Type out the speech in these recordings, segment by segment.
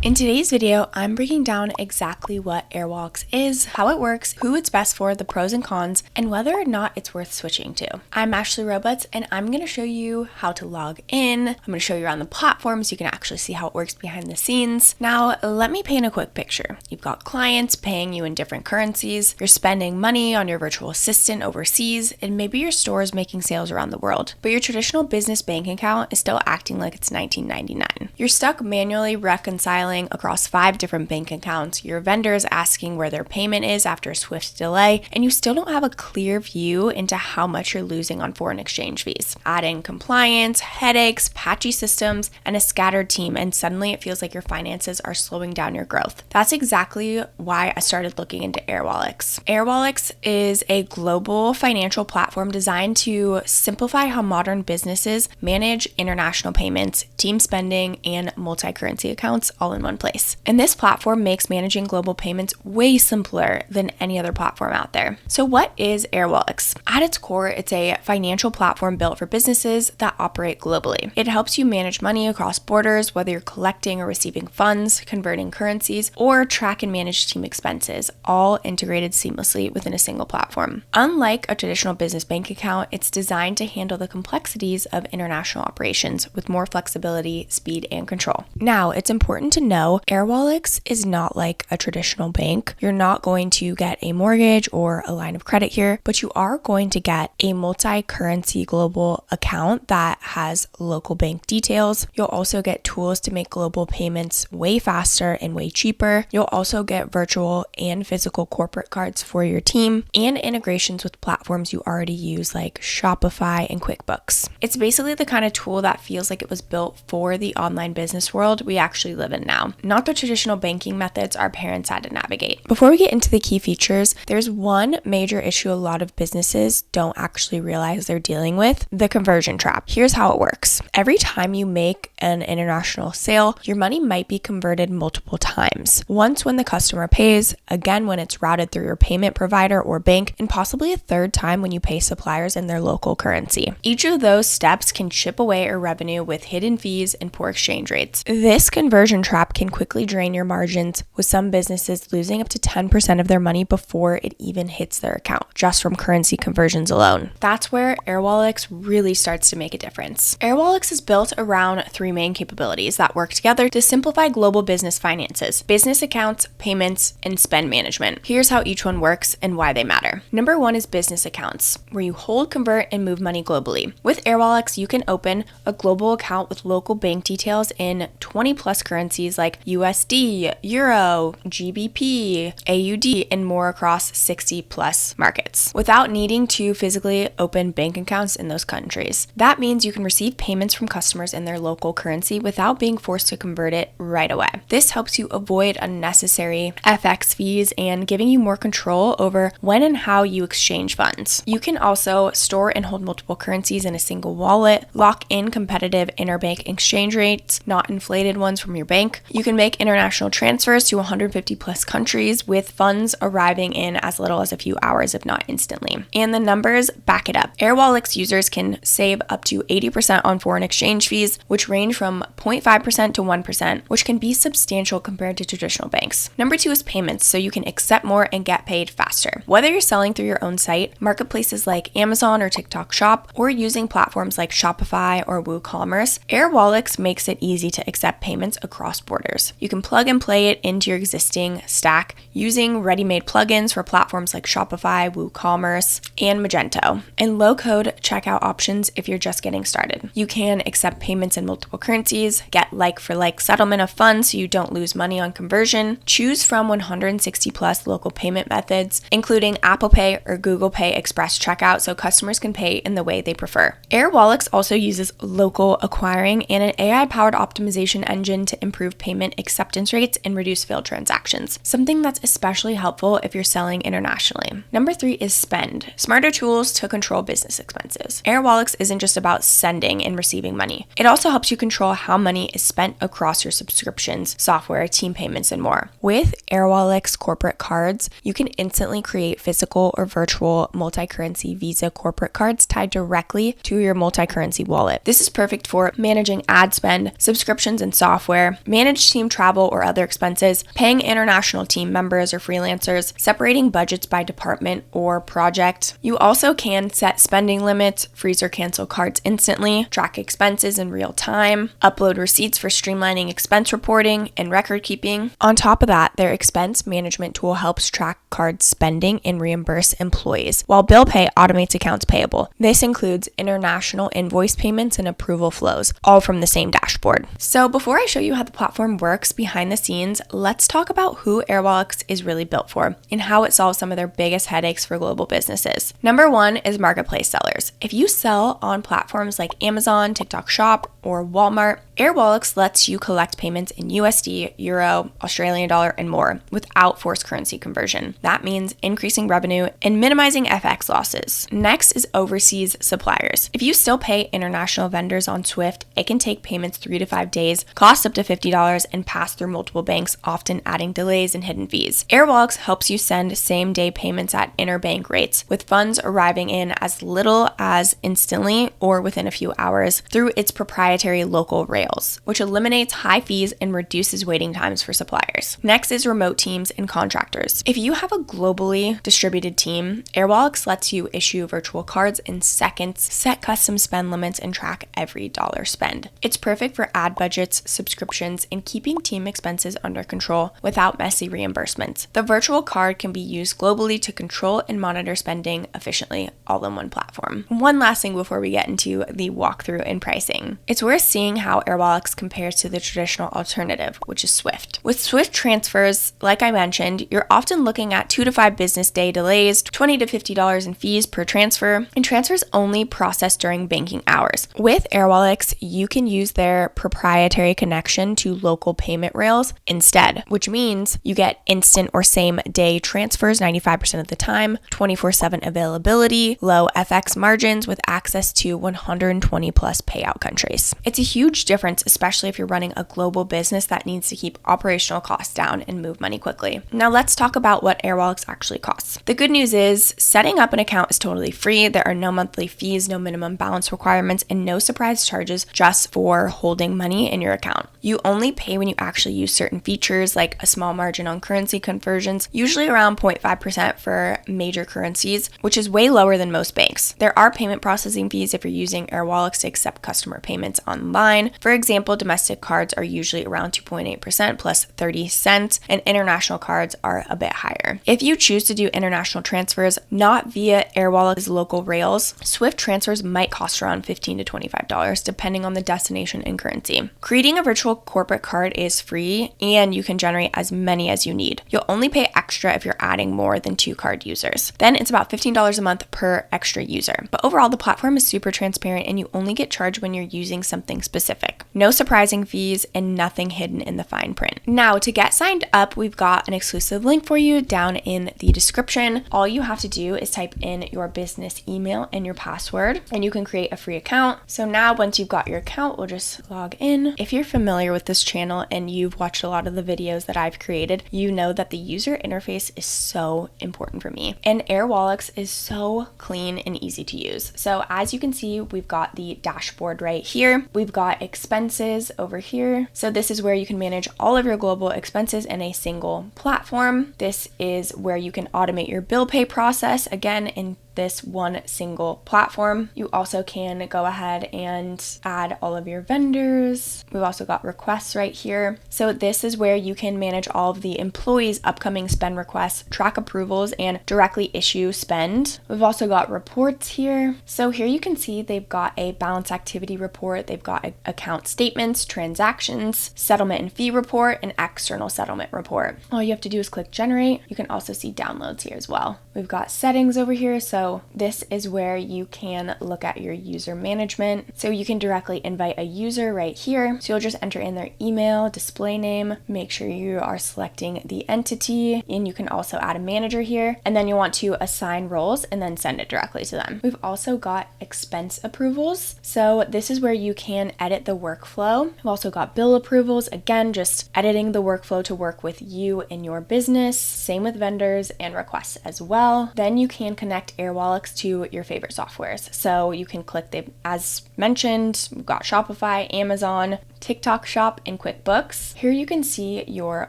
In today's video, I'm breaking down exactly what Airwallex is, how it works, who it's best for, the pros and cons, and whether or not it's worth switching to. I'm Ashley Robots, and I'm going to show you how to log in. I'm going to show you around the platform so you can actually see how it works behind the scenes. Now, let me paint a quick picture. You've got clients paying you in different currencies, you're spending money on your virtual assistant overseas, and maybe your store is making sales around the world, but your traditional business bank account is still acting like it's 1999. You're stuck manually reconciling across 5 different bank accounts, your vendors asking where their payment is after a swift delay, and you still don't have a clear view into how much you're losing on foreign exchange fees. Add in compliance, headaches, patchy systems, and a scattered team, and suddenly it feels like your finances are slowing down your growth. That's exactly why I started looking into Airwallex. Airwallex is a global financial platform designed to simplify how modern businesses manage international payments, team spending, and multi-currency accounts all in one place. And this platform makes managing global payments way simpler than any other platform out there. So what is Airwallex? At its core, it's a financial platform built for businesses that operate globally. It helps you manage money across borders, whether you're collecting or receiving funds, converting currencies, or track and manage team expenses, all integrated seamlessly within a single platform. Unlike a traditional business bank account, it's designed to handle the complexities of international operations with more flexibility, speed, and control. Now, it's important to know Airwallex is not like a traditional bank. You're not going to get a mortgage or a line of credit here, but you are going to get a multi-currency global account that has local bank details. You'll also get tools to make global payments way faster and way cheaper. You'll also get virtual and physical corporate cards for your team and integrations with platforms you already use like Shopify and QuickBooks. It's basically the kind of tool that feels like it was built for the online business world we actually live in now, not the traditional banking methods our parents had to navigate. Before we get into the key features, there's one major issue a lot of businesses don't actually realize they're dealing with: the conversion trap. Here's how it works. Every time you make an international sale, your money might be converted multiple times. Once when the customer pays, again when it's routed through your payment provider or bank, and possibly a third time when you pay suppliers in their local currency. Each of those steps can chip away at revenue with hidden fees and poor exchange rates. This conversion trap can quickly drain your margins, with some businesses losing up to 10% of their money before it even hits their account, just from currency conversions alone. That's where Airwallex really starts to make a difference. Airwallex is built around 3 main capabilities that work together to simplify global business finances: business accounts, payments, and spend management. Here's how each one works and why they matter. Number 1 is business accounts, where you hold, convert, and move money globally. With Airwallex, you can open a global account with local bank details in 20 plus currencies like USD, Euro, GBP, AUD, and more across 60 plus markets, without needing to physically open bank accounts in those countries. That means you can receive payments from customers in their local currency without being forced to convert it right away. This helps you avoid unnecessary FX fees and giving you more control over when and how you exchange funds. You can also store and hold multiple currencies in a single wallet, lock in competitive interbank exchange rates, not inflated ones from your bank. You can make international transfers to 150 plus countries with funds arriving in as little as a few hours, if not instantly. And the numbers back it up. Airwallex users can save up to 80% on foreign exchange fees, which range from 0.5% to 1%, which can be substantial compared to traditional banks. Number 2 is payments, so you can accept more and get paid faster. Whether you're selling through your own site, marketplaces like Amazon or TikTok Shop, or using platforms like Shopify or WooCommerce, Airwallex makes it easy to accept payments across borders. You can plug and play it into your existing stack using ready-made plugins for platforms like Shopify, WooCommerce, and Magento, and low-code checkout options if you're just getting started. You can accept payments in multiple currencies, get like-for-like settlement of funds so you don't lose money on conversion, choose from 160 plus local payment methods, including Apple Pay or Google Pay Express checkout, so customers can pay in the way they prefer. Airwallex also uses local acquiring and an AI-powered optimization engine to improve payment acceptance rates and reduce failed transactions, something that's especially helpful if you're selling internationally. Number 3 is spend. Smarter tools to control business expenses. Airwallex isn't just about sending and receiving money. It also helps you control how money is spent across your subscriptions, software, team payments, and more. With Airwallex corporate cards, you can instantly create physical or virtual multi-currency Visa corporate cards tied directly to your multi-currency wallet. This is perfect for managing ad spend, subscriptions and software, managing manage team travel or other expenses, paying international team members or freelancers, separating budgets by department or project. You also can set spending limits, freeze or cancel cards instantly, track expenses in real time, upload receipts for streamlining expense reporting and record keeping. On top of that, their expense management tool helps track card spending and reimburse employees, while bill pay automates accounts payable. This includes international invoice payments and approval flows, all from the same dashboard. So before I show you how the platform works behind the scenes, let's talk about who Airwallex is really built for and how it solves some of their biggest headaches for global businesses. Number one is marketplace sellers. If you sell on platforms like Amazon, TikTok Shop, or Walmart, Airwallex lets you collect payments in USD, Euro, Australian dollar, and more without forced currency conversion. That means increasing revenue and minimizing FX losses. Next is overseas suppliers. If you still pay international vendors on Swift, it can take payments 3 to 5 days, cost up to $50, and pass through multiple banks, often adding delays and hidden fees. Airwallex helps you send same-day payments at interbank rates, with funds arriving in as little as instantly or within a few hours through its proprietary local rails, which eliminates high fees and reduces waiting times for suppliers. Next is remote teams and contractors. If you have a globally distributed team, Airwallex lets you issue virtual cards in seconds, set custom spend limits, and track every dollar spent. It's perfect for ad budgets, subscriptions, and keeping team expenses under control without messy reimbursements. The virtual card can be used globally to control and monitor spending efficiently, all in one platform. One last thing before we get into the walkthrough and pricing. It's worth seeing how Airwallex compares to the traditional alternative, which is Swift. With Swift transfers, like I mentioned, you're often looking at 2 to 5 business day delays, $20 to $50 in fees per transfer, and transfers only processed during banking hours. With Airwallex, you can use their proprietary connection to local payment rails instead, which means you get instant or same day transfers 95% of the time, 24/7 availability, low FX margins with access to 120 plus payout countries. It's a huge difference, especially if you're running a global business that needs to keep operational costs down and move money quickly. Now let's talk about what Airwallex actually costs. The good news is setting up an account is totally free. There are no monthly fees, no minimum balance requirements, and no surprise charges just for holding money in your account. You only pay when you actually use certain features like a small margin on currency conversions, usually around 0.5% for major currencies, which is way lower than most banks. There are payment processing fees if you're using Airwallex to accept customer payments online. For example, domestic cards are usually around 2.8% plus 30 cents, and international cards are a bit higher. If you choose to do international transfers not via Airwallex's local rails, Swift transfers might cost around $15 to $25 depending on the destination and currency. Creating a virtual corporate card is free and you can generate as many as you need. You'll only pay extra if you're adding more than 2 card users. Then it's about $15 a month per extra user. But overall, the platform is super transparent and you only get charged when you're using something specific. No surprising fees and nothing hidden in the fine print. Now, to get signed up, we've got an exclusive link for you down in the description. All you have to do is type in your business email and your password, and you can create a free account. So now once you've got your account, we'll just log in. If you're familiar with this channel and you've watched a lot of the videos that I've created, you know that the user interface is so important for me. And Airwallex is so clean and easy to use. So as you can see, we've got the dashboard right here. We've got expenses over here. So this is where you can manage all of your global expenses in a single platform. This is where you can automate your bill pay process, again, in this one single platform. You also can go ahead and add all of your vendors. We've also got requests right here. So this is where you can manage all of the employees' upcoming spend requests, track approvals, and directly issue spend. We've also got reports here. So here you can see they've got a balance activity report. They've got account statements, transactions, settlement and fee report, and external settlement report. All you have to do is click generate. You can also see downloads here as well. We've got settings over here. So this is where you can look at your user management. So you can directly invite a user right here. So you'll just enter in their email, display name, make sure you are selecting the entity, and you can also add a manager here. And then you want to assign roles and then send it directly to them. We've also got expense approvals. So this is where you can edit the workflow. We've also got bill approvals. Again, just editing the workflow to work with you and your business. Same with vendors and requests as well. Then you can connect Airwallex to your favorite softwares. So you can click as mentioned, we've got Shopify, Amazon, TikTok Shop, and QuickBooks. Here you can see your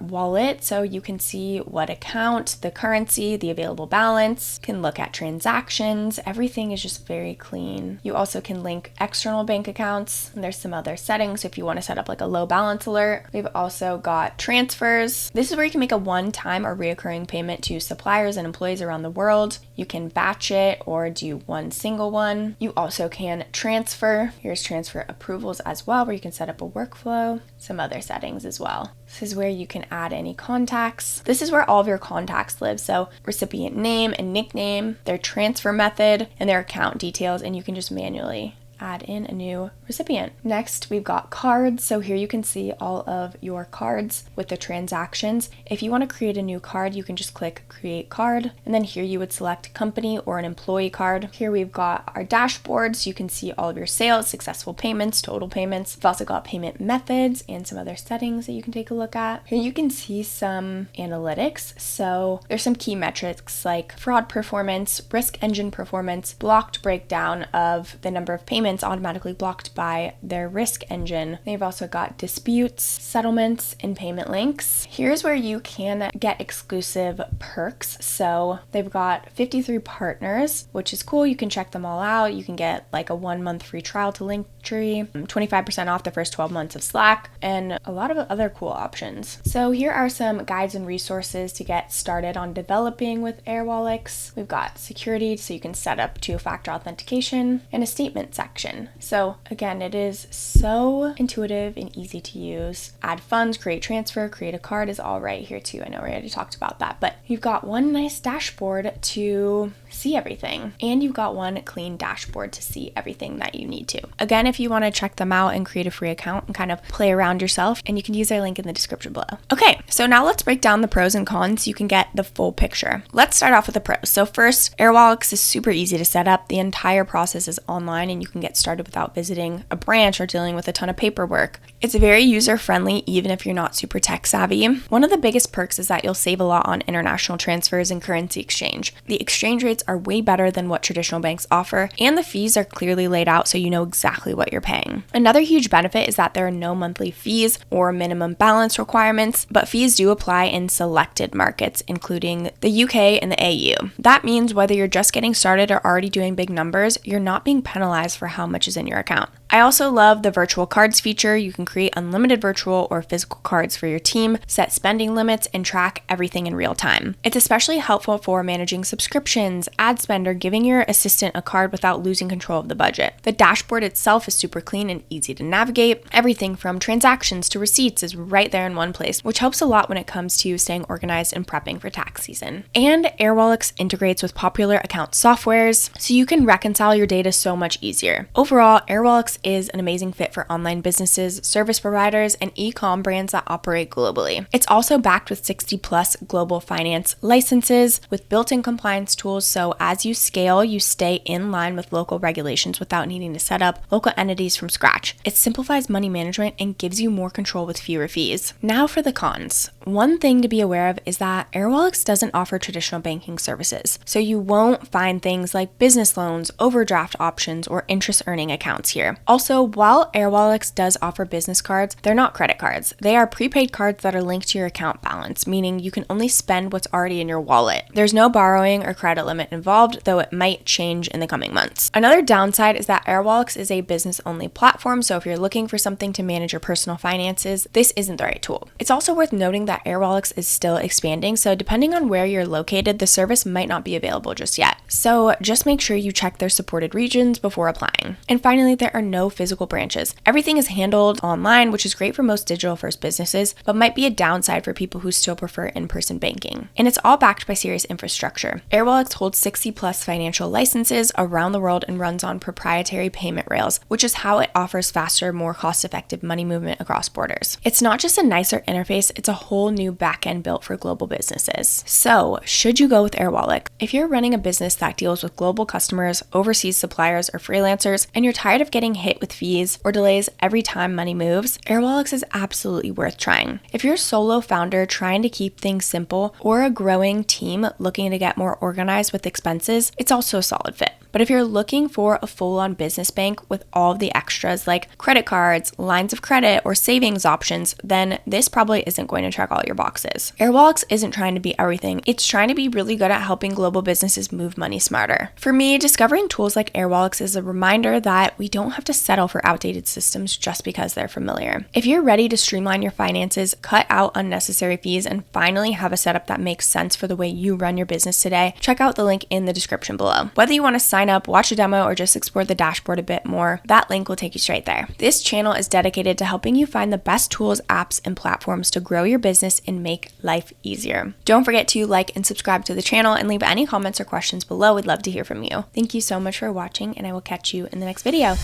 wallet, so you can see what account, the currency, the available balance, can look at transactions. Everything is just very clean. You also can link external bank accounts, and there's some other settings if you want to set up like a low balance alert. We've also got transfers. This is where you can make a one-time or reoccurring payment to suppliers and employees around the world. You can batch it or do one single one. You also can transfer. Here's transfer approvals as well, where you can set up a workflow, some other settings as well. This is where you can add any contacts. This is where all of your contacts live. So recipient name and nickname, their transfer method, and their account details, and you can just manually add in a new recipient. Next, we've got cards. So here you can see all of your cards with the transactions. If you want to create a new card, you can just click create card, and then here you would select company or an employee card. Here we've got our dashboard, so you can see all of your sales, successful payments, total payments. We've also got payment methods and some other settings that you can take a look at. Here you can see some analytics. So there's some key metrics like fraud performance, risk engine performance, blocked breakdown of the number of payments automatically blocked by their risk engine. They've also got disputes, settlements, and payment links. Here's where you can get exclusive perks. So they've got 53 partners, which is cool. You can check them all out. You can get like a 1-month free trial to Linktree, 25% off the first 12 months of Slack, and a lot of other cool options. So here are some guides and resources to get started on developing with Airwallex. We've got security, so you can set up two-factor authentication, and a statement section. So again, it is so intuitive and easy to use. Add funds, create transfer, create a card is all right here too. I know we already talked about that, but you've got one nice dashboard to see everything, and you've got one clean dashboard to see everything that you need to. Again, if you want to check them out and create a free account and kind of play around yourself, and you can use their link in the description below. Okay, so now let's break down the pros and cons so you can get the full picture. Let's start off with the pros. So first, Airwallex is super easy to set up. The entire process is online, and you can get started without visiting a branch or dealing with a ton of paperwork. It's very user-friendly, even if you're not super tech savvy. One of the biggest perks is that you'll save a lot on international transfers and currency exchange. The exchange rates are way better than what traditional banks offer, and the fees are clearly laid out so you know exactly what you're paying. Another huge benefit is that there are no monthly fees or minimum balance requirements, but fees do apply in selected markets, including the UK and the AU. That means whether you're just getting started or already doing big numbers, you're not being penalized for how much is in your account. I also love the virtual cards feature. You can create unlimited virtual or physical cards for your team, set spending limits, and track everything in real time. It's especially helpful for managing subscriptions, ad spend, or giving your assistant a card without losing control of the budget. The dashboard itself is super clean and easy to navigate. Everything from transactions to receipts is right there in one place, which helps a lot when it comes to staying organized and prepping for tax season. And Airwallex integrates with popular account softwares, so you can reconcile your data so much easier. Overall, Airwallex is an amazing fit for online businesses, service providers, and e-com brands that operate globally. It's also backed with 60+ global finance licenses with built-in compliance tools, so as you scale, you stay in line with local regulations without needing to set up local entities from scratch. It simplifies money management and gives you more control with fewer fees. Now for the cons. One thing to be aware of is that Airwallex doesn't offer traditional banking services, so you won't find things like business loans, overdraft options, or interest earning accounts here. Also, while Airwallex does offer business cards, they're not credit cards. They are prepaid cards that are linked to your account balance, meaning you can only spend what's already in your wallet. There's no borrowing or credit limit involved, though it might change in the coming months. Another downside is that Airwallex is a business-only platform, so if you're looking for something to manage your personal finances, this isn't the right tool. It's also worth noting that Airwallex is still expanding, so depending on where you're located, the service might not be available just yet. So just make sure you check their supported regions before applying. And finally, there are no physical branches. Everything is handled online, which is great for most digital-first businesses, but might be a downside for people who still prefer in-person banking. And it's all backed by serious infrastructure. Airwallex holds 60+ financial licenses around the world and runs on proprietary payment rails, which is how it offers faster, more cost-effective money movement across borders. It's not just a nicer interface, it's a whole new backend built for global businesses. So, should you go with Airwallex? If you're running a business that deals with global customers, overseas suppliers, or freelancers, and you're tired of getting hit with fees or delays every time money moves, Airwallex is absolutely worth trying. If you're a solo founder trying to keep things simple or a growing team looking to get more organized with expenses, it's also a solid fit. But if you're looking for a full-on business bank with all of the extras like credit cards, lines of credit, or savings options, then this probably isn't going to check all your boxes. Airwallex isn't trying to be everything. It's trying to be really good at helping global businesses move money smarter. For me, discovering tools like Airwallex is a reminder that we don't have to settle for outdated systems just because they're familiar. If you're ready to streamline your finances, cut out unnecessary fees, and finally have a setup that makes sense for the way you run your business today, check out the link in the description below. Whether you want to sign up, watch a demo, or just explore the dashboard a bit more, that link will take you straight there. This channel is dedicated to helping you find the best tools, apps, and platforms to grow your business and make life easier. Don't forget to like and subscribe to the channel and leave any comments or questions below. We'd love to hear from you. Thank you so much for watching, and I will catch you in the next video.